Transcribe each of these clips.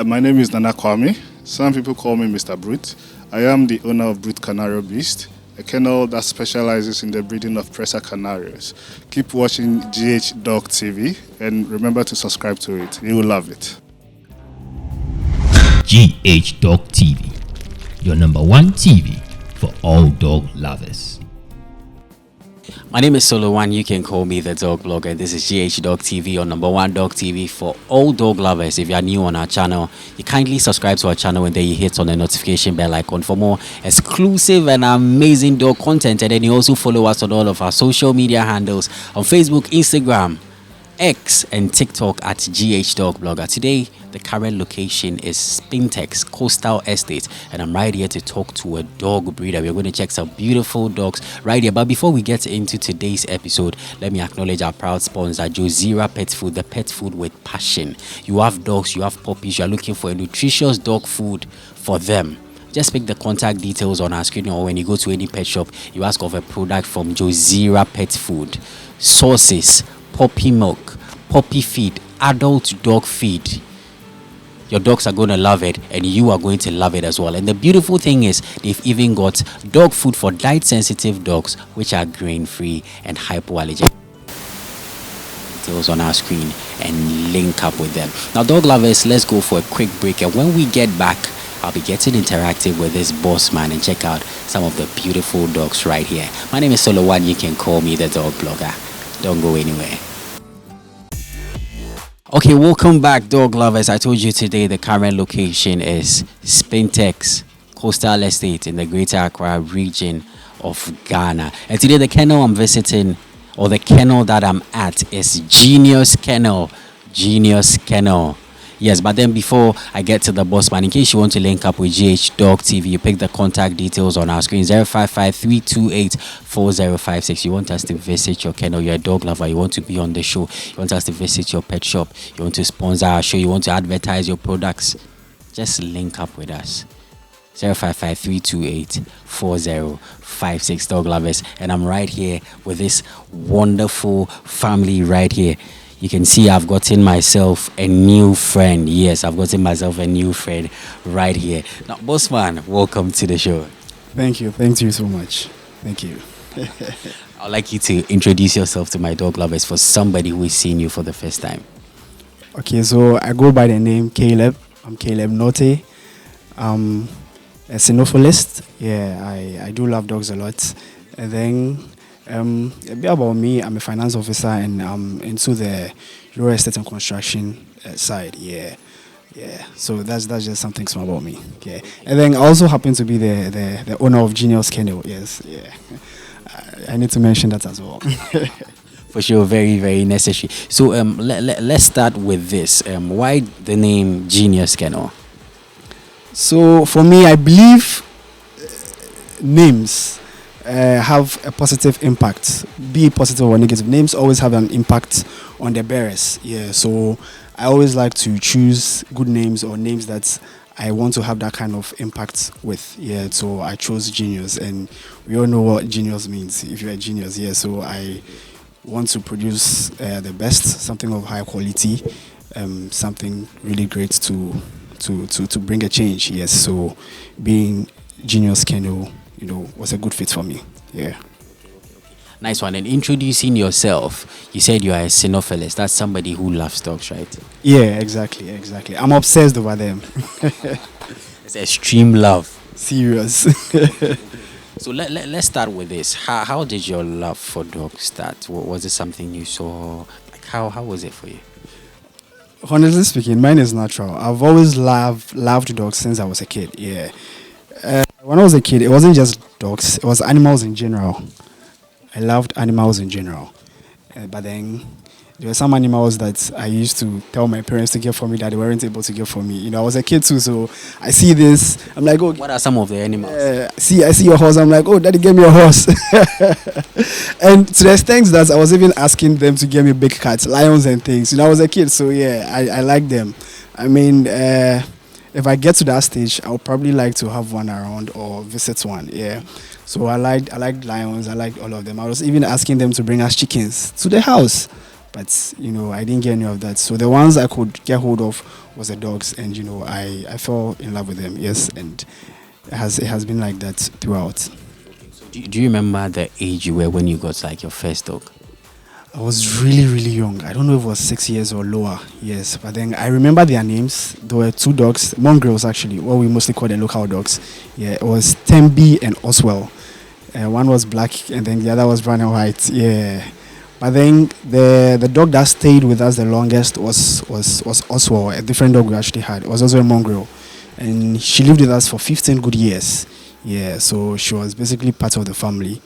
My name is Nana Kwame. Some people call me Mr. Brute. I am the owner of Brute Canario Beast, a kennel that specializes in the breeding of Presa Canarios. Keep watching GH Dog TV and remember to subscribe to it. You will love it. GH Dog TV, your number one TV for all dog lovers. My name is Solo1. You can call me the dog blogger. This is GH Dog TV, your number one dog TV for all dog lovers. If you are new on our channel, you kindly subscribe to our channel and then you hit on the notification bell icon for more exclusive and amazing dog content. And then you also follow us on all of our social media handles on Facebook, Instagram, X and TikTok at GH Dog Blogger. Today, the current location is Spintex Coastal Estate, and I'm right here to talk to a dog breeder. We're going to check some beautiful dogs right here. But before we get into today's episode, let me acknowledge our proud sponsor, Josira Pet Food, the pet food with passion. You have dogs, you have puppies, you are looking for a nutritious dog food for them. Just pick the contact details on our screen, or when you go to any pet shop, you ask of a product from Josira Pet Food. Sauces, puppy milk, puppy feed, adult dog feed. Your dogs are going to love it and you are going to love it as well. And the beautiful thing is they've even got dog food for diet sensitive dogs, which are grain free and hypoallergenic. Details on our screen and link up with them. Now, dog lovers, let's go for a quick break, and when we get back, I'll be getting interactive with this boss man and check out some of the beautiful dogs right here. My name is Solo1. You can call me the dog blogger. Don't go anywhere. Okay, welcome back, dog lovers. I told you today the current location is Spintex Coastal Estate in the Greater Accra region of Ghana. And today the kennel I'm visiting, or the kennel that I'm at, is Genius Kennel. Genius Kennel. Yes, but then before I get to the boss man, in case you want to link up with GH Dog TV, you pick the contact details on our screen, 055-328-4056. You want us to visit your kennel, you're a dog lover, you want to be on the show, you want us to visit your pet shop, you want to sponsor our show, you want to advertise your products, just link up with us. 055-328-4056, dog lovers. And I'm right here with this wonderful family right here. You can see I've gotten myself a new friend. Yes, I've gotten myself a new friend right here. Now, Bossman, welcome to the show. Thank you. Thank you so much. Thank you. I'd like you to introduce yourself to my dog lovers for somebody who is seeing you for the first time. Okay, so I go by the name Caleb. I'm Caleb Note. I'm a cynophilist. Yeah, I do love dogs a lot. And then a bit about me, I'm a finance officer and I'm into the real estate and construction side. Yeah. So that's just something small about me. Okay. And then I also happen to be the owner of Genius Kennel. Yes. Yeah. I need to mention that as well. For sure, very, very necessary. So let's start with this. Why the name Genius Kennel? So for me, I believe names have a positive impact, be it positive or negative. Names always have an impact on the bearers. Yeah, so I always like to choose good names or names that I want to have that kind of impact with. Yeah, so I chose Genius, and we all know what genius means. If you're a genius, yeah. So I want to produce the best, something of high quality, something really great to bring a change. Yes, so being Genius Kennel, was a good fit for me. Yeah. Nice one. And introducing yourself, you said you are a cynophilist. That's somebody who loves dogs, right? Yeah, exactly. I'm obsessed over them. It's extreme love. Serious. So let's start with this. How did your love for dogs start? Was it something you saw? Like how was it for you? Honestly speaking, mine is natural. I've always loved dogs since I was a kid. Yeah. When I was a kid, it wasn't just dogs, it was animals in general. I loved animals in general. But then there were some animals that I used to tell my parents to get for me that they weren't able to get for me. I was a kid too, so I see this, I'm like, oh. What are some of the animals? I see your horse, I'm like, oh, daddy, get me a horse. And to the extent that I was even asking them to get me big cats, lions and things. I was a kid, so yeah, I like them. I mean, if I get to that stage, I would probably like to have one around or visit one. Yeah. So I liked lions. I liked all of them. I was even asking them to bring us chickens to the house, but I didn't get any of that. So the ones I could get hold of the dogs, and I fell in love with them. Yes, and it has been like that throughout. Do you remember the age you were when you got like your first dog? I was really, really young. I don't know if it was 6 years or lower. Yes, but then I remember their names. There were two dogs, mongrels actually, what we mostly call the local dogs. Yeah, it was Tembi and Oswell. One was black and then the other was brown and white. Yeah, but then the dog that stayed with us the longest was Oswell, a different dog we actually had. It was also a mongrel, and she lived with us for 15 good years. Yeah, so she was basically part of the family,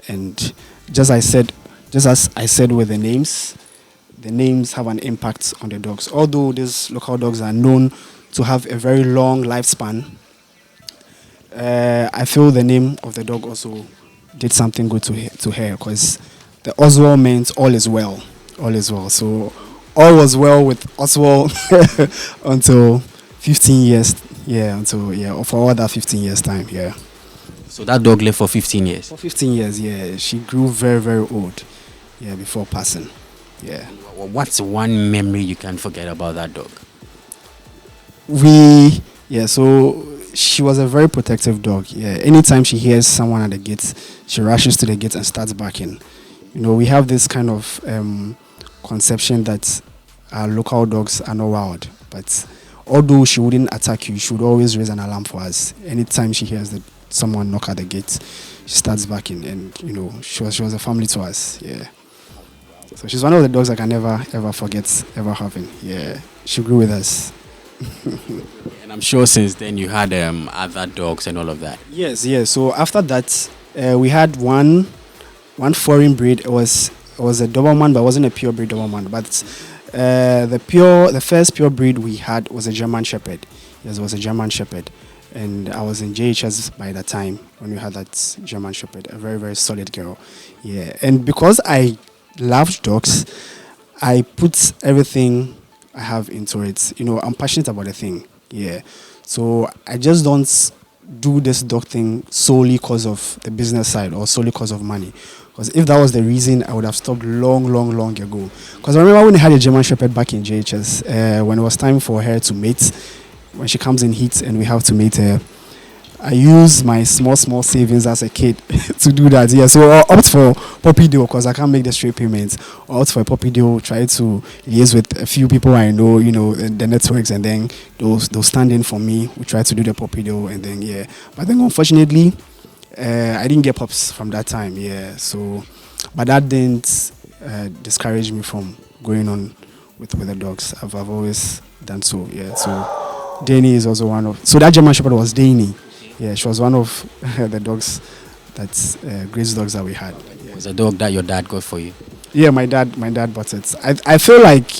and just as I said with the names have an impact on the dogs. Although these local dogs are known to have a very long lifespan, I feel the name of the dog also did something good to her, because the Oswald meant all is well. All is well. So all was well with Oswald until 15 years. Yeah, for all that 15 years time. Yeah. So that dog lived for 15 years? For 15 years, yeah. She grew very, very old. Yeah, before passing. Yeah. What's one memory you can't forget about that dog? So she was a very protective dog. Yeah. Anytime she hears someone at the gate, she rushes to the gate and starts barking. We have this kind of conception that our local dogs are not wild, but although she wouldn't attack you, she would always raise an alarm for us. Anytime she hears that someone knock at the gate, she starts barking, and she was a family to us. Yeah. So she's one of the dogs I can never ever forget ever having. Yeah, she grew with us. And I'm sure since then you had other dogs and all of that. Yes. So after that, we had one foreign breed. It was a Doberman, but it wasn't a pure breed Doberman. But the first pure breed we had was a German Shepherd. Yes, it was a German Shepherd. And I was in JHS by that time when we had that German Shepherd, a very, very solid girl. Yeah, and because I loved dogs, I put everything I have into it. I'm passionate about the thing. Yeah, so I just don't do this dog thing solely because of the business side or solely because of money. Because if that was the reason, I would have stopped long ago. Because I remember when I had a German Shepherd back in JHS, when it was time for her to mate, when she comes in heat and we have to mate her, I use my small savings as a kid to do that. Yeah, so I opt for puppy deal because I can't make the straight payments. I opt for a puppy deal, try to liaise with a few people I know, the networks, and then they'll stand in for me. We try to do the puppy deal, and then yeah. But then unfortunately, I didn't get pups from that time. Yeah, so but that didn't discourage me from going on with the dogs. I've always done so. Yeah, so. Danny is also one of. So that German Shepherd was Danny. Yeah, she was one of the dogs, that's great dogs that we had. Yeah. It was a dog that your dad got for you? Yeah, my dad bought it. I feel like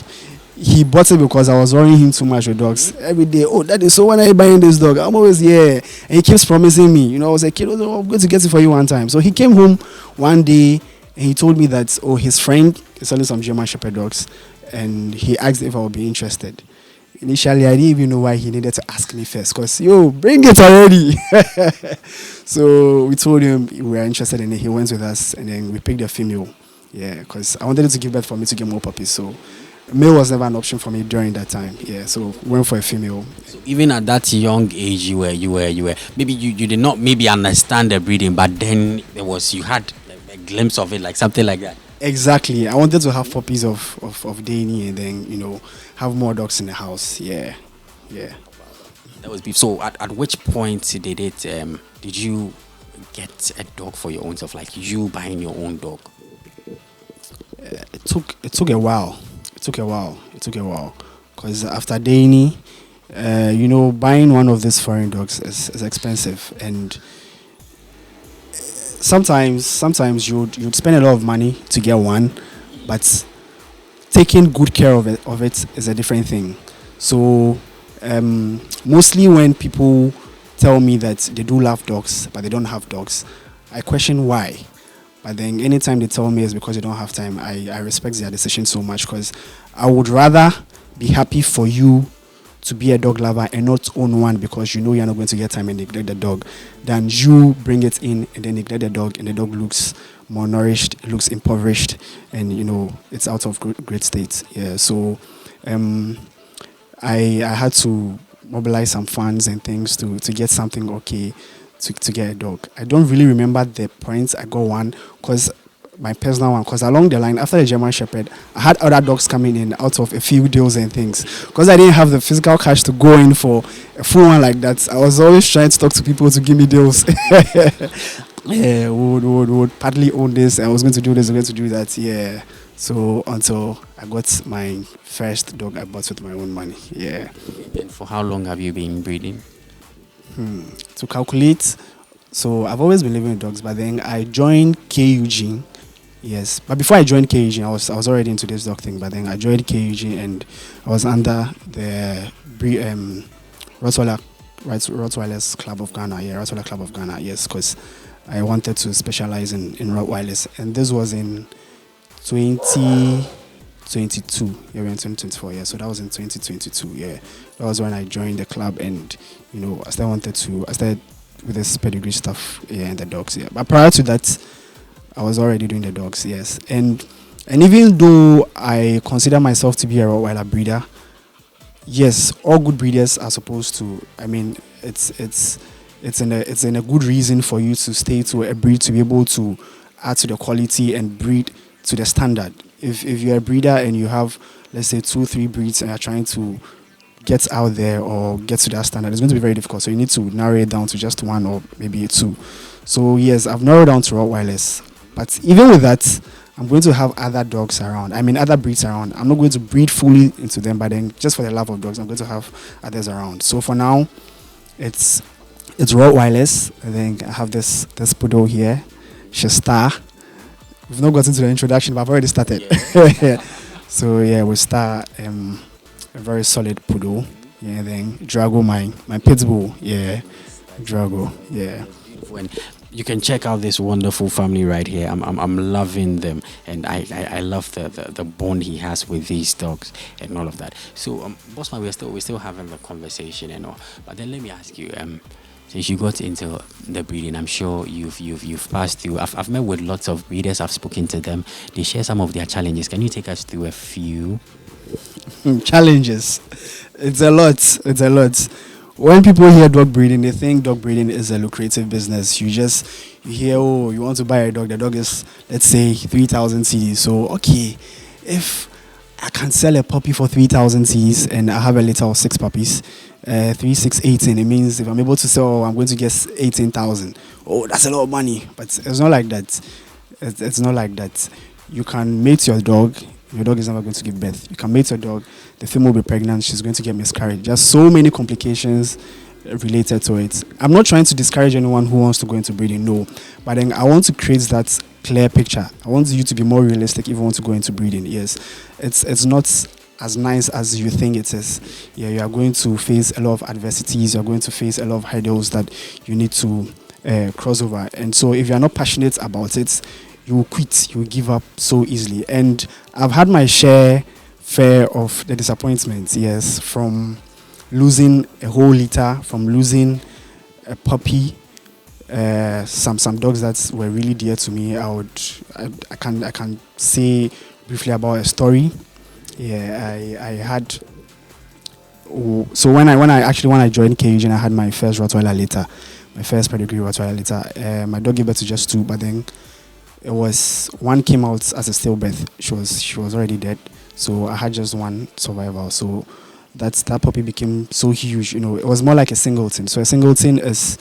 he bought it because I was worrying him too much with dogs. Every day, Daddy, so when are you buying this dog? I'm always, yeah. And he keeps promising me. I was a kid, I'm going to get it for you one time. So he came home one day and he told me that, his friend is selling some German Shepherd dogs, and he asked if I would be interested. Initially, I didn't even know why he needed to ask me first, because, bring it already. So we told him we were interested in it. He went with us, and then we picked a female. Yeah, because I wanted it to give birth for me to get more puppies. So male was never an option for me during that time. Yeah, so we went for a female. So even at that young age, you were maybe you did not maybe understand the breeding, but then you had a glimpse of it, like something like that. Exactly. I wanted to have puppies of Danny, and then have more dogs in the house. Yeah. That was beef. So at which point did you get a dog for your own self, like you buying your own dog? It took a while. It took a while because after Danny, buying one of these foreign dogs is expensive, and sometimes you'd spend a lot of money to get one, but taking good care of it is a different thing. So mostly when people tell me that they do love dogs but they don't have dogs, I question why. But then anytime they tell me it's because they don't have time, I respect their decision so much, because I would rather be happy for you to be a dog lover and not own one because you're not going to get time and neglect the dog, than you bring it in and then neglect the dog, and the dog looks malnourished, it looks impoverished, and it's out of great state. Yeah, so I had to mobilize some funds and things to get something okay to get a dog. I don't really remember the points I got one because my personal one, because along the line after the German Shepherd, I had other dogs coming in out of a few deals and things. Because I didn't have the physical cash to go in for a full one like that, I was always trying to talk to people to give me deals. Yeah, would partly own this. I was going to do this, I was going to do that. Yeah. So until I got my first dog I bought with my own money. Yeah. And for how long have you been breeding? To calculate, so I've always been living with dogs, but then I joined KUG. Yes, but before I joined KUG, I was already into this dog thing. But then I joined KUG and I was under the Rottweilers Club of Ghana. Yeah, Rottweiler Club of Ghana. Yes, because I wanted to specialize in Rottweilers, and this was in 2022. Yeah, we're in 2024. Yeah, so that was in 2022. Yeah, that was when I joined the club, and I started with this pedigree stuff. Yeah, and the dogs. Yeah, but prior to that, I was already doing the dogs. Yes, and even though I consider myself to be a Rottweiler breeder, yes, all good breeders are supposed to. I mean, it's in a good reason for you to stay to a breed to be able to add to the quality and breed to the standard. If you're a breeder and you have, let's say, 2-3 breeds and you're trying to get out there or get to that standard, it's going to be very difficult. So you need to narrow it down to just one or maybe two. So yes, I've narrowed down to Rottweilers. But even with that, I'm going to have other dogs around. I mean, other breeds around. I'm not going to breed fully into them, but then just for the love of dogs, I'm going to have others around. So for now, it's Rottweilers. I think I have this poodle here, Star. We've not gotten to the introduction, but I've already started. Yeah. So yeah, we start a very solid poodle. Yeah, then Drago, my Pitbull. Yeah, Drago. Yeah. When you can check out this wonderful family right here. I'm loving them, and I love the bond he has with these dogs and all of that. So Bossman, we're still having the conversation and all. But then let me ask you, since you got into the breeding, I'm sure you've passed through. I've met with lots of breeders. I've spoken to them. They share some of their challenges. Can you take us through a few? Challenges. It's a lot. When people hear dog breeding, they think dog breeding is a lucrative business. You hear, oh, you want to buy a dog. The dog is, let's say, 3,000 cedis. So, okay, if I can sell a puppy for 3,000 cedis and I have a litter of 6 puppies, 3, 6, 18, it means if I'm able to sell, I'm going to get 18,000. Oh, that's a lot of money. But it's not like that. It's not like that. You can mate your dog. Your dog is never going to give birth. You can mate your dog. The female will be pregnant. She's going to get miscarriage. Just so many complications related to it. I'm not trying to discourage anyone who wants to go into breeding, no. But then I want to create that clear picture. I want you to be more realistic if you want to go into breeding. Yes, it's not as nice as you think it is. Yeah, you are going to face a lot of adversities. You are going to face a lot of hurdles that you need to cross over. And so if you are not passionate about it, you will quit, you will give up so easily. And I've had my fair of the disappointments, yes, from losing a whole litter, from losing a puppy, some dogs that were really dear to me. I can say briefly about a story. Yeah, I had. So when I joined KUG and I had my first Rottweiler litter, my first pedigree Rottweiler litter, my dog gave birth to just 2, but then it was one came out as a stillbirth. She was already dead, so I had just one survival. So that puppy became so huge. It was more like a singleton. So a singleton is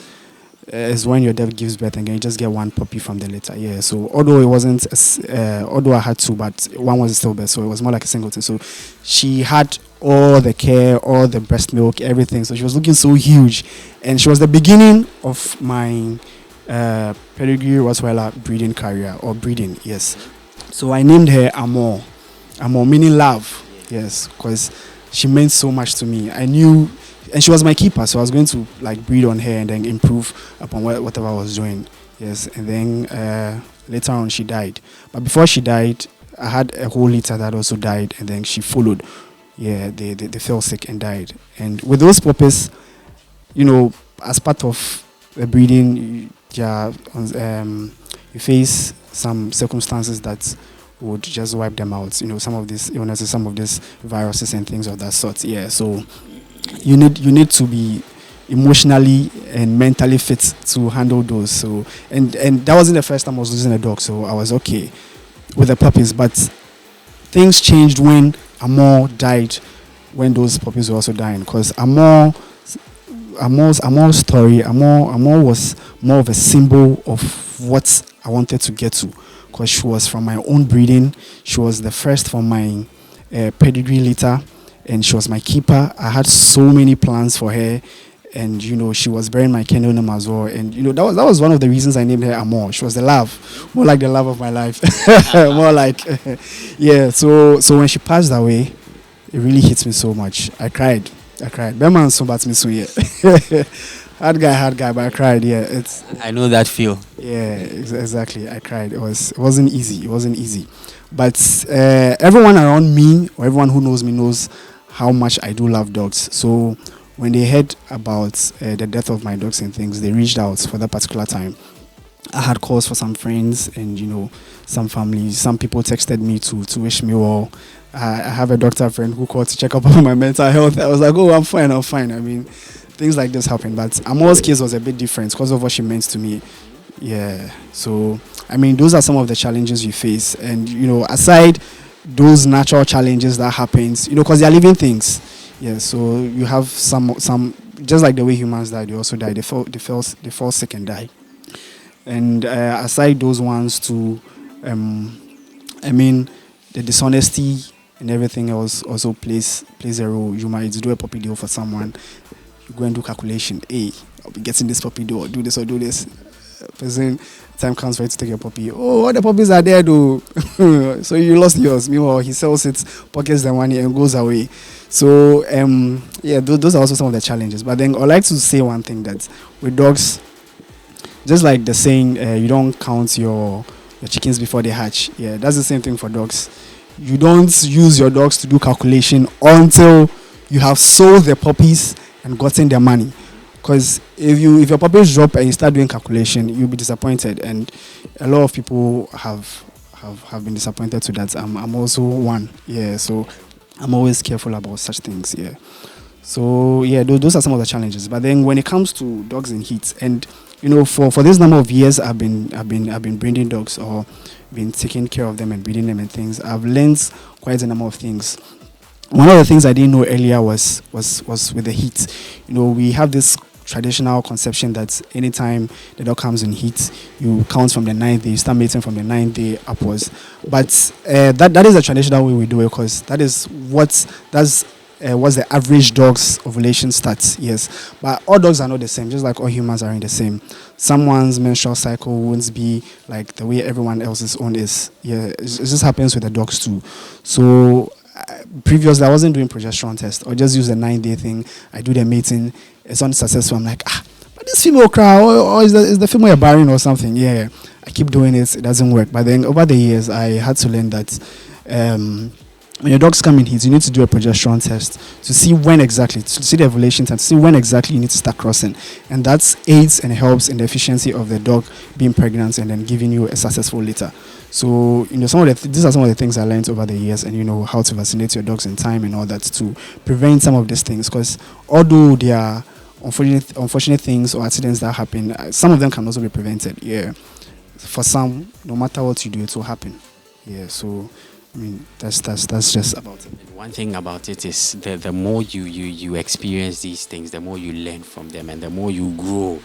when your dog gives birth and you just get one puppy from the litter. Yeah. So although it wasn't, although I had 2, but one was a stillbirth, so it was more like a singleton. So she had all the care, all the breast milk, everything. So she was looking so huge, and she was the beginning of my pedigree Rottweiler breeding career, or breeding, yes. So I named her Amor meaning love, yes, because she meant so much to me. I knew, and she was my keeper, so I was going to breed on her and then improve upon whatever I was doing, yes. And then later on she died, but before she died, I had a whole litter that also died, and then she followed. Yeah, they fell sick and died. And with those puppies, as part of the breeding, you face some circumstances that would just wipe them out. Some of these illnesses, some of these viruses and things of that sort. Yeah, so you need to be emotionally and mentally fit to handle those. So and that wasn't the first time I was losing a dog, so I was okay with the puppies. But things changed when Amor died, when those puppies were also dying, because Amor's story, Amor was more of a symbol of what I wanted to get to, because she was from my own breeding. She was the first from my pedigree litter, and she was my keeper. I had so many plans for her, and she was bearing my kennel name as well. And that was one of the reasons I named her Amor. She was the love, more like the love of my life, more like yeah. So when she passed away, it really hit me so much. I cried. Beman so bad me so yeah. hard guy, but I cried. Yeah, I know that feel. Yeah, exactly. I cried. It wasn't easy. But everyone around me, or everyone who knows me, knows how much I do love dogs. So when they heard about the death of my dogs and things, they reached out for that particular time. I had calls for some friends and some families. Some people texted me to wish me well. I have a doctor friend who called to check up on my mental health. I was like, oh, I'm fine. I mean, things like this happen. But Amor's case was a bit different because of what she meant to me. Yeah. So, I mean, those are some of the challenges you face. And, aside those natural challenges that happens, because they are living things. Yeah. So you have some, just like the way humans die, they also die. They fall sick and die. And aside those ones too, the dishonesty and everything else also plays a role. You might do a puppy deal for someone, you go and do calculation. Hey, I'll be getting this puppy deal, do this or do this. Person, time comes for you to take your puppy. Oh, all the puppies are there though. So you lost yours. Meanwhile, he sells it, pockets the money and goes away. So those are also some of the challenges. But then I'd like to say one thing, that with dogs, just like the saying, you don't count your chickens before they hatch. Yeah, that's the same thing for dogs. You don't use your dogs to do calculation until you have sold the puppies and gotten their money. Because if your puppies drop and you start doing calculation, you'll be disappointed. And a lot of people have been disappointed to that. I'm also one. Yeah, so I'm always careful about such things. Yeah. So yeah, those are some of the challenges. But then when it comes to dogs in heat, and for this number of years I've been breeding dogs, or been taking care of them and breeding them and things, I've learned quite a number of things. One of the things I didn't know earlier was with the heat. We have this traditional conception that anytime the dog comes in heat, you count from the 9th day, you start mating from the 9th day upwards. But that is the traditional way we do it, because that's what's the average dog's ovulation starts. Yes, but all dogs are not the same, just like all humans aren't the same. Someone's menstrual cycle won't be like the way everyone else's own is. Yeah, it just happens with the dogs too. So previously I wasn't doing progesterone test, or just use the 9-day thing. I do the mating, it's unsuccessful. I'm like, but this female cry, or is the female barren or something? Yeah, I keep doing it doesn't work. But then over the years I had to learn that when your dogs come in heat, you need to do a progesterone test to see when exactly, to see the ovulation time, to see when exactly you need to start crossing. And that aids and helps in the efficiency of the dog being pregnant and then giving you a successful litter. So, these are some of the things I learned over the years, and how to vaccinate your dogs in time and all that to prevent some of these things. Because although there are unfortunate things or accidents that happen, some of them can also be prevented. Yeah. For some, no matter what you do, it will happen. Yeah. So, I mean, that's just about it. One thing about it is the more you experience these things, the more you learn from them, and the more you grow,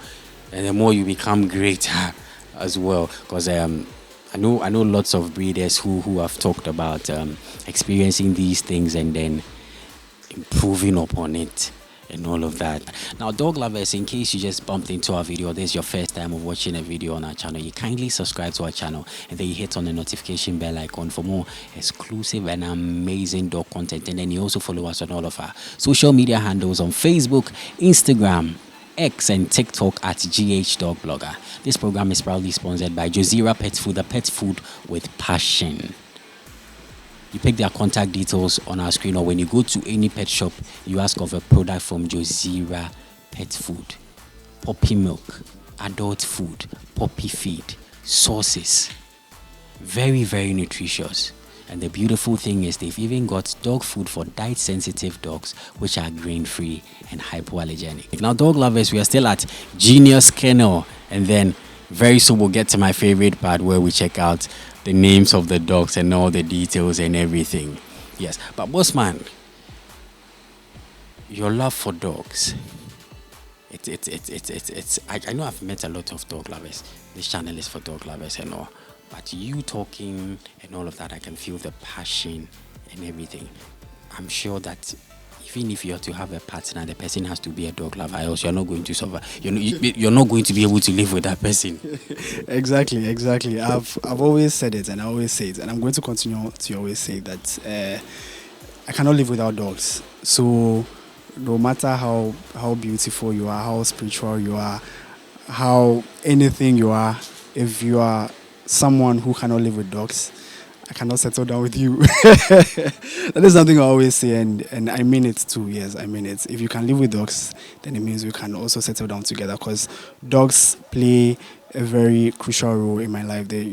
and the more you become greater as well. Because I know lots of breeders who have talked about experiencing these things and then improving upon it and all of that. Now, dog lovers, in case you just bumped into our video, this is your first time of watching a video on our channel, you kindly subscribe to our channel and then you hit on the notification bell icon for more exclusive and amazing dog content. And then you also follow us on all of our social media handles on Facebook, Instagram, X and TikTok at GH Dog Blogger. This program is proudly sponsored by Josira Pet Food, the pet food with passion. You pick their contact details on our screen, or when you go to any pet shop, you ask of a product from Josira Pet Food. Puppy milk, adult food, puppy feed, sauces, Very, very nutritious. And the beautiful thing is they've even got dog food for diet-sensitive dogs, which are grain-free and hypoallergenic. Now, dog lovers, we are still at Genius Kennel. And then very soon we'll get to my favorite part where we check out the names of the dogs and all the details and everything. Yes, but Bossman, your love for dogs. I know I've met a lot of dog lovers. This channel is for dog lovers and all. But you talking and all of that, I can feel the passion and everything. I'm sure that even if you're to have a partner, the person has to be a dog lover, else you're not going to survive. You're not going to be able to live with that person. Exactly. I've always said it, and I always say it, and I'm going to continue to always say that I cannot live without dogs. So no matter how beautiful you are, how spiritual you are, how anything you are, if you are someone who cannot live with dogs, I cannot settle down with you. That is something I always say, and I mean it too. Yes, I mean it. If you can live with dogs, then it means we can also settle down together, because dogs play a very crucial role in my life. They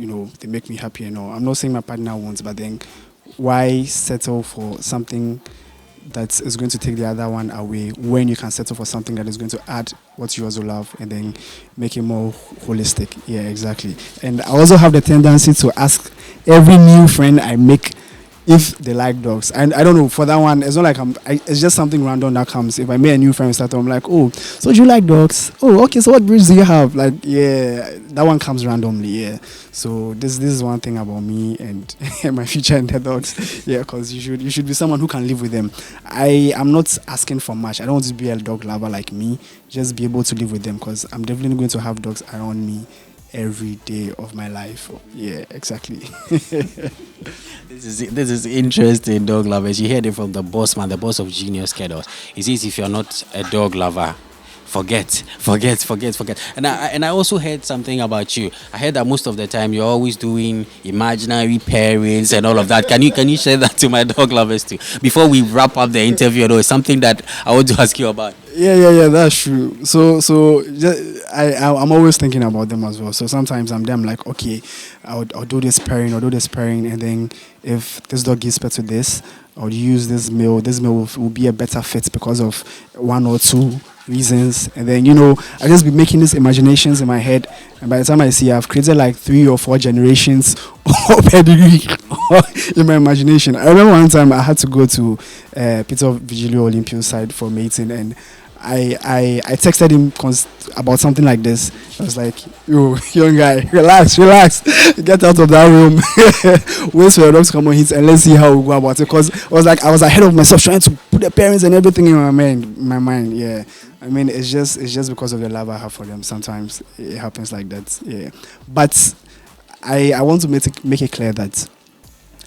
make me happy and all. I'm not saying my partner won't, but then why settle for something that is going to take the other one away when you can settle for something that is going to add what you also love and then make it more holistic? Yeah, exactly. And I also have the tendency to ask every new friend I make if they like dogs. And I don't know, for that one, it's not like it's just something random that comes. If I meet a new friend, I'm like, oh, so do you like dogs? Oh, okay, so what breeds do you have? Like, yeah, that one comes randomly, yeah. So this is one thing about me and my future in the dogs. Yeah, because you should be someone who can live with them. I am not asking for much. I don't want to be a dog lover like me. Just be able to live with them, because I'm definitely going to have dogs around me every day of my life. Yeah, exactly. This is interesting, dog lovers. You heard it from the boss man, the boss of Genius Kennel. He says if you're not a dog lover, forget. And I also heard something about you. I heard that most of the time you're always doing imaginary pairings and all of that. Can you share that to my dog lovers too? Before we wrap up the interview, it's something that I want to ask you about. Yeah, that's true. So I'm always thinking about them as well. So sometimes I'm like, okay, I'll do this pairing, and then if this dog gives birth to this, I'll use this male. This male will be a better fit because of one or two reasons. And then I just be making these imaginations in my head, and by the time I see, I've created like 3 or 4 generations of pedigree in my imagination. I remember one time I had to go to Peter Vigilio Olympio side for mating, and I texted him about something like this. I was like, yo, young guy, relax, get out of that room, wait for your dogs to come on hits, and let's see how we go about it. Because I was ahead of myself, trying to put the parents and everything in my mind. Yeah, I mean, it's just because of the love I have for them. Sometimes it happens like that. Yeah, but I want to make it clear that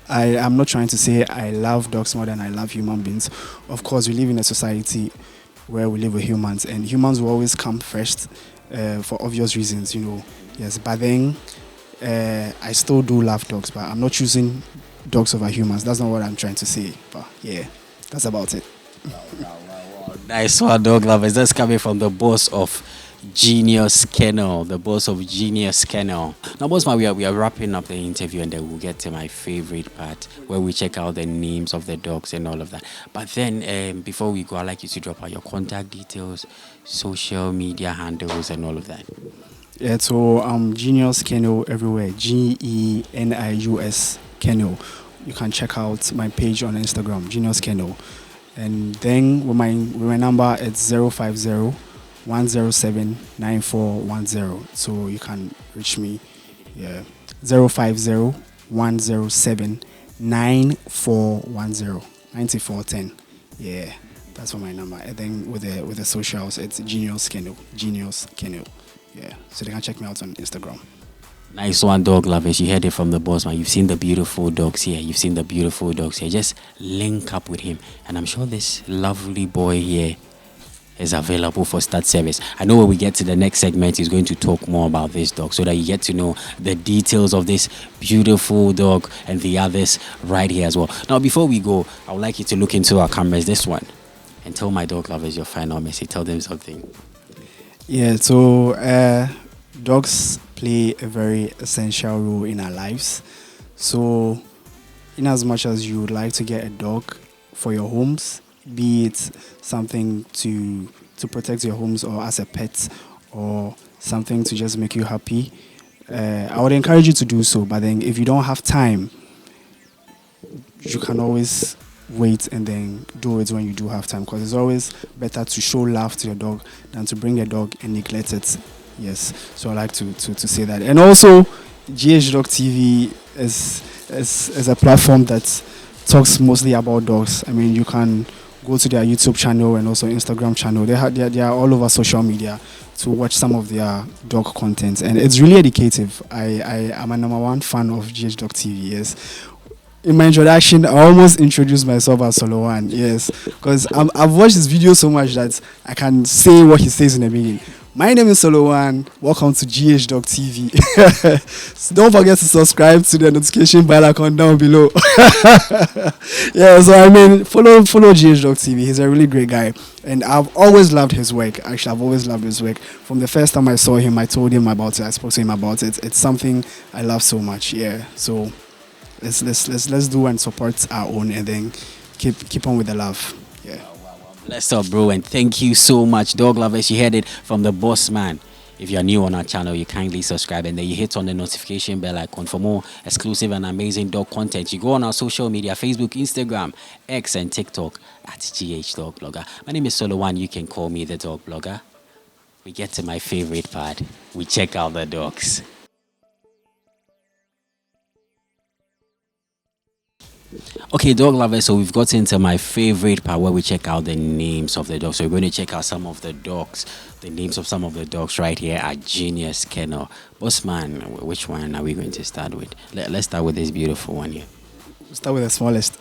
I am not trying to say I love dogs more than I love human beings. Of course, we live in a society where we live with humans, and humans will always come first for obvious reasons, Yes, but then I still do love dogs, but I'm not choosing dogs over humans. That's not what I'm trying to say. But yeah, that's about it. Wow. Nice one, dog lovers. That's coming from the boss of Genius Kennel, the boss of Genius Kennel. Now, boss man, we are wrapping up the interview, and then we'll get to my favorite part where we check out the names of the dogs and all of that. But then, before we go, I'd like you to drop out your contact details, social media handles, and all of that. Yeah, so Genius Kennel everywhere. GENIUS Kennel. You can check out my page on Instagram, Genius Kennel, and then with my number, it's 050 107 9410. So you can reach me. Yeah, 050 107 9410 9410. Yeah, that's for my number. And then with the socials, it's Genius Kennel. Yeah, so they can check me out on Instagram. Nice one, dog lovers. You heard it from the boss man. You've seen the beautiful dogs here. Just link up with him, and I'm sure this lovely boy here is available for start service. I know when we get to the next segment, he's going to talk more about this dog, so that you get to know the details of this beautiful dog and the others right here as well. Now, before we go, I would like you to look into our cameras, this one, and tell my dog lovers your final message. Tell them something. Yeah, so dogs play a very essential role in our lives. So, in as much as you would like to get a dog for your homes, be it something to protect your homes or as a pet or something to just make you happy, I would encourage you to do so. But then, if you don't have time, you can always wait and then do it when you do have time, because it's always better to show love to your dog than to bring a dog and neglect it. Yes, so I like to say that. And also, GH Dog TV is a platform that talks mostly about dogs. I mean, you can go to their YouTube channel and also Instagram channel. They are all over social media to watch some of their dog content, and it's really educative. I am a #1 fan of GH Dog TV. Yes. In my introduction, I almost introduced myself as Solo One. Yes, because I've watched this video so much that I can say what he says in the beginning. My name is Solo One. Welcome to GH Dog TV. So don't forget to subscribe to the notification bell icon down below. Yeah, so I mean, follow GH Dog TV. He's a really great guy, and I've always loved his work. Actually, I've always loved his work. From the first time I saw him, I told him about it. I spoke to him about it. It's something I love so much. Yeah, so let's do and support our own, and then keep on with the love. Yeah. Bless up, bro, and thank you so much, dog lovers. You heard it from the boss man. If you're new on our channel, you kindly subscribe and then you hit on the notification bell icon for more exclusive and amazing dog content. You go on our social media, Facebook, Instagram, X, and TikTok at GH Dog Blogger. My name is Solo One. You can call me the Dog Blogger. We get to my favorite part. We check out the dogs. Okay, dog lovers, so we've got into my favorite part where we check out the names of the dogs. So we're going to check out some of the dogs, the names of some of the dogs right here at Genius Kennel. Bossman, which one are we going to start with? Let's start with this beautiful one here. Start with the smallest.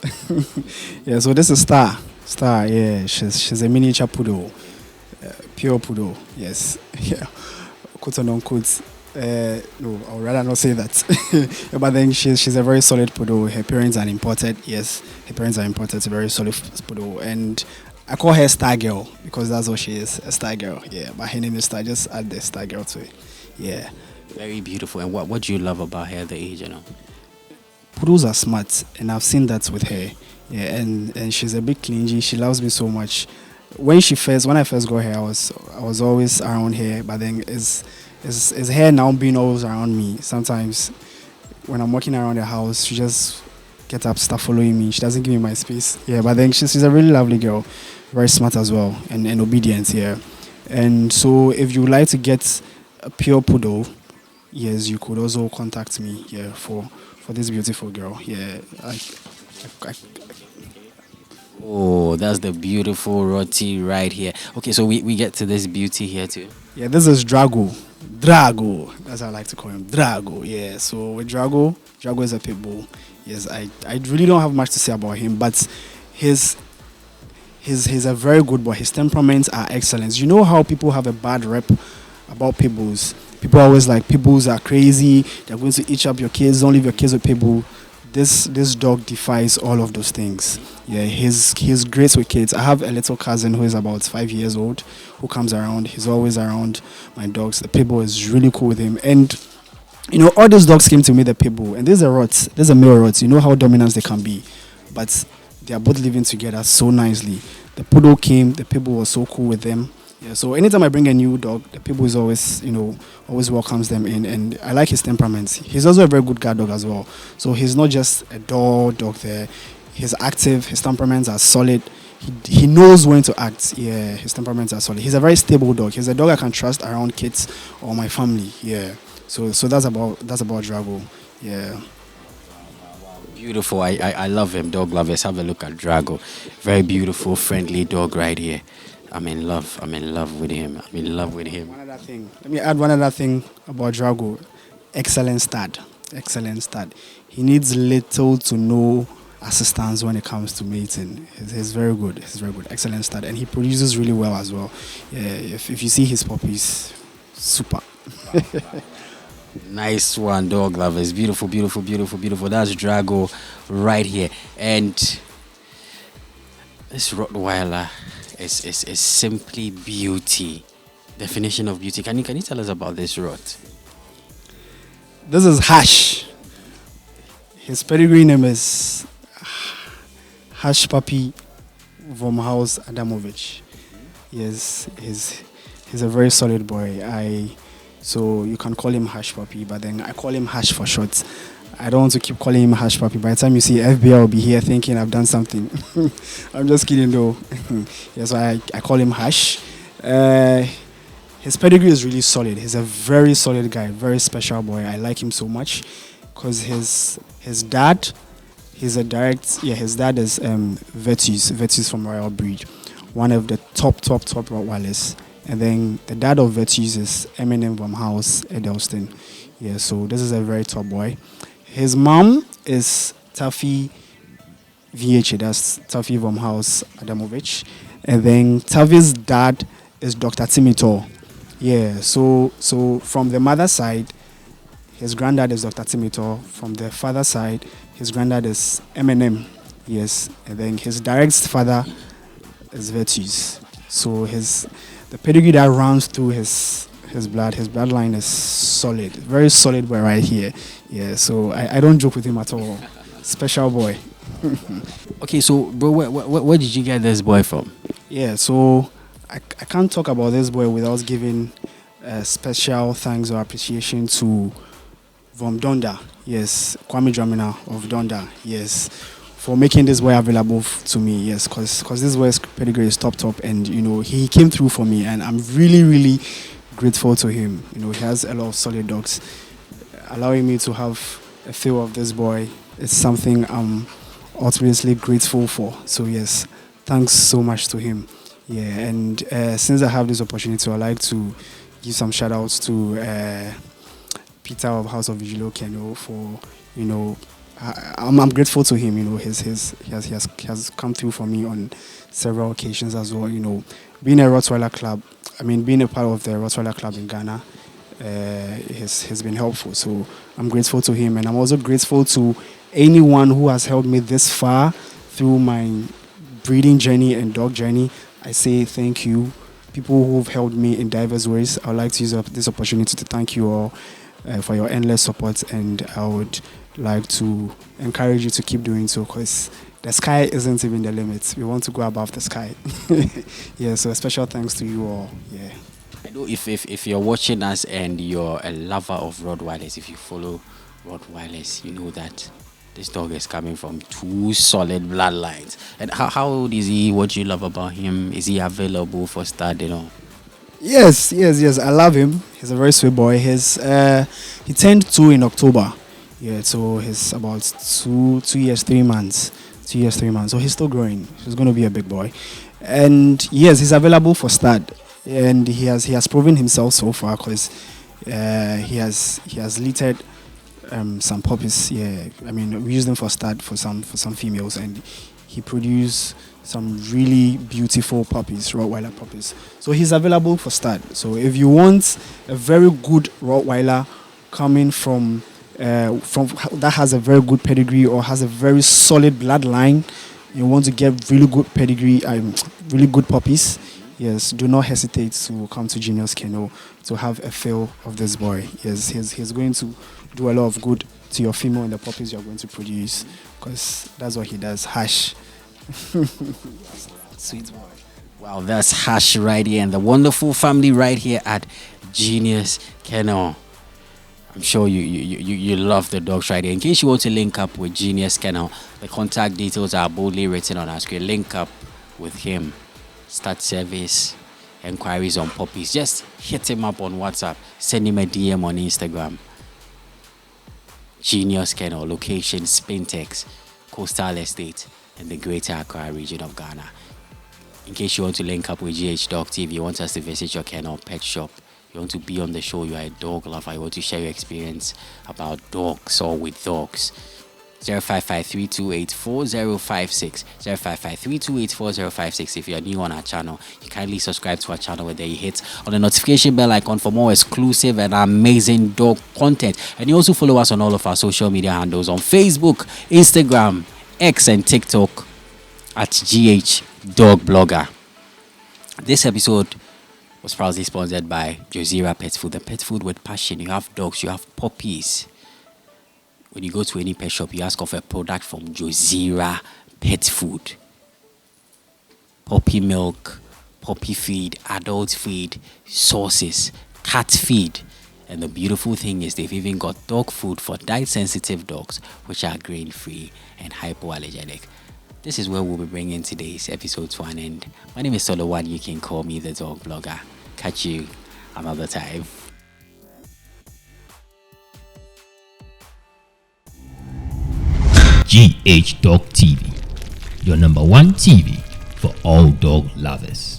Yeah, so this is Star. Star, yeah, she's a miniature poodle, pure poodle. Yes, yeah, quote and unquote. No, I would rather not say that. But then she's a very solid poodle. Her parents are imported. Yes, her parents are imported. It's a very solid poodle, and I call her Star Girl because that's what she is, a Star Girl. Yeah, but her name is Star. Just add the Star Girl to it. Yeah, very beautiful. And what do you love about her at the age? You know, poodles are smart, and I've seen that with her. Yeah, and she's a bit clingy. She loves me so much. When I first got her, I was always around her, but then is her now being always around me. Sometimes when I'm walking around the house, she just gets up, start following me. She doesn't give me my space. Yeah, but then she's a really lovely girl, very smart as well, and obedient. Yeah, and so if you would like to get a pure poodle, yes, you could also contact me. Yeah, for this beautiful girl. Yeah, oh, that's the beautiful Roti right here. Okay, so we get to this beauty here too. Yeah, this is Drago. Drago, that's how I like to call him. Drago, yeah. So with Drago is a Pitbull. Yes, I really don't have much to say about him, but he's a very good boy. His temperaments are excellent. You know how people have a bad rep about Pitbulls? People are always like, Pitbulls are crazy. They're going to eat up your kids. Don't leave your kids with Pitbull. This dog defies all of those things. Yeah, he's great with kids. I have a little cousin who is about 5 years old who comes around. He's always around my dogs. The Pitbull is really cool with him. And, you know, all those dogs came to me, the Pitbull. And there's a male Rot. You know how dominant they can be. But they are both living together so nicely. The Poodle came. The Pitbull was so cool with them. Yeah, so anytime I bring a new dog, the Pitbull is always welcomes them in, and I like his temperament. He's also a very good guard dog as well. So he's not just a dog there. He's active. His temperaments are solid. He knows when to act. Yeah, his temperaments are solid. He's a very stable dog. He's a dog I can trust around kids or my family. Yeah. So that's about Drago. Yeah. Beautiful. I love him. Dog lovers, have a look at Drago. Very beautiful, friendly dog right here. I'm in love with him. One other thing. Let me add one other thing about Drago. Excellent stud. He needs little to no assistance when it comes to mating. He's very good. Excellent stud. And he produces really well as well. Yeah, if you see his puppies, super. Nice one, dog lovers. Beautiful. That's Drago right here. And this Rottweiler is simply beauty. Definition of beauty. Can you tell us about this Rot? This is Hash. His pedigree name is Hush Puppy Vomhaus Adamovich. Yes, he's a very solid boy. So you can call him Hush Puppy, but then I call him Hush for short. I don't want to keep calling him Hush Puppy. By the time you see FBI will be here thinking I've done something. I'm just kidding though. Yes, I call him Hush. His pedigree is really solid. He's a very solid guy, very special boy. I like him so much because his dad, his dad is Vetus from Royal Breed, one of the top Rottweilers. And then the dad of Vetus is Eminem Vomhaus Edelston. Yeah, so this is a very top boy. His mom is Taffy VH, that's Taffy Vomhaus Adamovich. And then Taffy's dad is Dr. Timitor. Yeah, so from the mother's side, his granddad is Dr. Timitor. From the father's side, his granddad is Eminem. Yes, and then his direct father is Vetus. So the pedigree that runs through his bloodline is solid, very solid boy right here. Yeah, so I don't joke with him at all. Special boy. Okay, so bro, where did you get this boy from? Yeah, so I can't talk about this boy without giving special thanks or appreciation to Vom Donda. Yes, Kwame Dramina of Donda. Yes, for making this boy available to me. Yes, because this boy's pedigree is top, and he came through for me, and I'm really grateful to him. He has a lot of solid dogs. Allowing me to have a feel of this boy is something I'm ultimately grateful for. So yes, thanks so much to him. Yeah, and since I have this opportunity, I'd like to give some shout outs to Peter of House of Genius Kennel for, I'm grateful to him. He has come through for me on several occasions as well. Being a Rottweiler club, being a part of the Rottweiler club in Ghana, has been helpful. So I'm grateful to him, and I'm also grateful to anyone who has helped me this far through my breeding journey and dog journey. I say thank you. People who've helped me in diverse ways. I would like to use this opportunity to thank you all for your endless support, and I would like to encourage you to keep doing so, because the sky isn't even the limit. We want to go above the sky. Yeah, so a special thanks to you all. Yeah. I know if you're watching us and you're a lover of Rottweilers, if you follow Rottweilers, you know that this dog is coming from two solid bloodlines. And how old is he? What do you love about him? Is he available for stud? Yes. I love him. He's a very sweet boy. He turned 2 in October. Yeah, so he's about 2 years, 3 months. 2 years, 3 months. So he's still growing. He's going to be a big boy. And yes, he's available for stud. And he has proven himself so far, because he has littered some puppies. Yeah, we use them for stud for some females, and he produced some really beautiful puppies, Rottweiler puppies. So he's available for stud. So if you want a very good Rottweiler coming from that has a very good pedigree or has a very solid bloodline, you want to get really good pedigree, really good puppies, yes, do not hesitate to come to Genius Kennel to have a feel of this boy. Yes, he's going to do a lot of good to your female and the puppies you're going to produce, because that's what he does. Hush. Sweet boy. Wow, that's Hush right here, and the wonderful family right here at Genius Kennel. I'm sure you love the dogs right here. In case you want to link up with Genius Kennel, the contact details are boldly written on our screen. Link up with him. Start service, enquiries on puppies. Just hit him up on WhatsApp. Send him a DM on Instagram. Genius Kennel, location Spintex, Coastal Estate, in the Greater Accra region of Ghana. In case you want to link up with GH Dog TV, you want us to visit your kennel pet shop, you want to be on the show, you are a dog lover, you want to share your experience about dogs or with dogs, 055-328-4056, 055-328-4056. If you are new on our channel, you kindly subscribe to our channel, and then you hit on the notification bell icon for more exclusive and amazing dog content. And you also follow us on all of our social media handles on Facebook, Instagram, X and TikTok at GH Dog Blogger. This episode was proudly sponsored by Josira Pet Food, the pet food with passion. You have dogs, you have puppies. when you go to any pet shop, you ask of a product from Josira Pet Food. Puppy milk, puppy feed, adult feed, sauces, cat feed. And the beautiful thing is they've even got dog food for diet-sensitive dogs, which are grain-free and hypoallergenic. This is where we'll be bringing today's episode to an end. My name is Solo1. You can call me the dog blogger. Catch you another time. GH Dog TV, your number one TV for all dog lovers.